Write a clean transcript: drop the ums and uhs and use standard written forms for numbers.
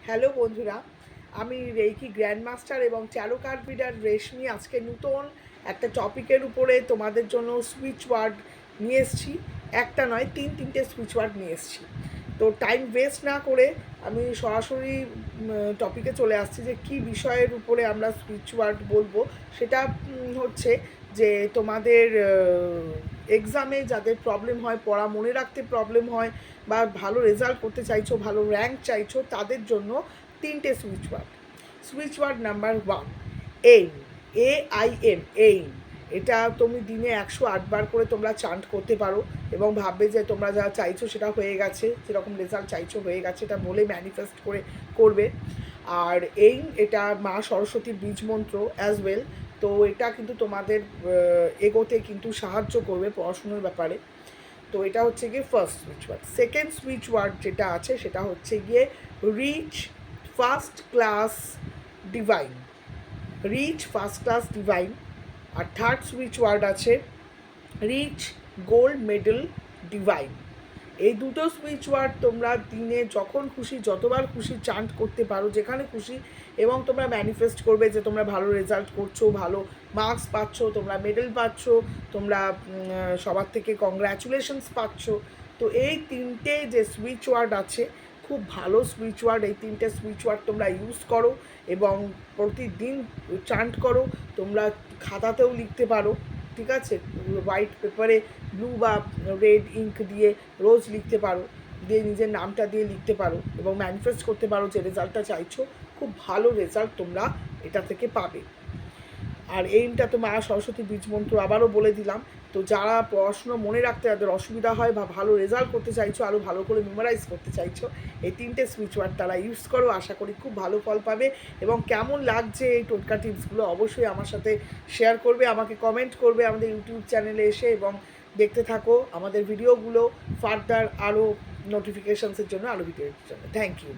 Hello বন্ধুরা, আমি reiki grandmaster এবং ট্যারো কার্ড রিডার রেশমি। আজকে নতুন একটা টপিকের উপরে তোমাদের জন্য সুইচ ওয়ার্ড নিয়ে এসেছি। একটা নয়, তিনটে সুইচ ওয়ার্ড নিয়ে এসেছি। তো টাইম ওয়েস্ট না করে আমি সরাসরি টপিকে চলে আসছি যে কী বিষয়ের উপরে আমরা সুইচ ওয়ার্ড বলবো। সেটা হচ্ছে যে তোমাদের এক্সামে যাদের প্রবলেম হয়, পড়া মনে রাখতে প্রবলেম হয়, বা ভালো রেজাল্ট করতে চাইছো, ভালো র্যাঙ্ক চাইছো, তাদের জন্য তিনটে switch word. Switch word number 1, aim. AIM, aim. এটা তুমি দিনে 108 বার করে তোমরা চান্ট করতে পারো এবং ভাববে যে তোমরা যা চাইছো সেটা হয়ে গেছে, যেরকম রেজাল্ট চাইছো হয়ে গেছে, এটা বলে ম্যানিফেস্ট করবে। আর এইম এটা মা সরস্বতীর বীজ মন্ত্র অ্যাজ ওয়েল। তো এটা কিন্তু তোমাদের এগোতে কিন্তু সাহায্য করবে পড়াশুনোর ব্যাপারে। তো এটা হচ্ছে গিয়ে first switch word. Second switch word যেটা আছে সেটা হচ্ছে গিয়ে reach first class divine. Reach first class divine. আর থার্ড সুইচ ওয়ার্ড আছে রিচ গোল্ড মেডেল ডিভাইন। এই দুটো সুইচ ওয়ার্ড তোমরা দিনে যখন খুশি যতবার খুশি চান্ট করতে পারো, যেখানে খুশি, এবং তোমরা ম্যানিফেস্ট করবে যে তোমরা ভালো রেজাল্ট করছো, ভালো মার্কস পাচ্ছ, তোমরা মেডেল পাচ্ছ, তোমরা সবার থেকে কংগ্র্যাচুলেশনস পাচ্ছ। তো এই তিনটে যে সুইচ ওয়ার্ড আছে, খুব ভালো সুইচ ওয়ার্ড। এই তিনটে সুইচ ওয়ার্ড তোমরা ইউজ করো এবং প্রতিদিন চান্ট করো। তোমরা খাতাতেও লিখতে পারো, ঠিক আছে? হোয়াইট পেপারে ব্লু বা রেড ইঙ্ক দিয়ে রোজ লিখতে পারো, দিয়ে নিজের নামটা দিয়ে লিখতে পারো এবং ম্যানিফেস্ট করতে পারো যে রেজাল্টটা চাইছো। খুব ভালো রেজাল্ট তোমরা এটা থেকে পাবে। আর এইমটা তো মা সরস্বতী বীজ মন্ত্র আবারও বলে দিলাম। তো যারা পড়াশুনো মনে রাখতে যাদের অসুবিধা হয় বা ভালো রেজাল্ট করতে চাইছো, আরও ভালো করে মেমোরাইজ করতে চাইছো, এই তিনটে সুইচ ওয়ার্ড তারা ইউজ করো। আশা করি খুব ভালো ফল পাবে। এবং কেমন লাগছে এই টোটকা টিপসগুলো অবশ্যই আমার সাথে শেয়ার করবে, আমাকে কমেন্ট করবে আমাদের ইউটিউব চ্যানেলে এসে, এবং দেখতে থাকো আমাদের ভিডিওগুলো ফার্দার আরও নোটিফিকেশানসের জন্য, আরও ভিডিওর জন্য। Thank you.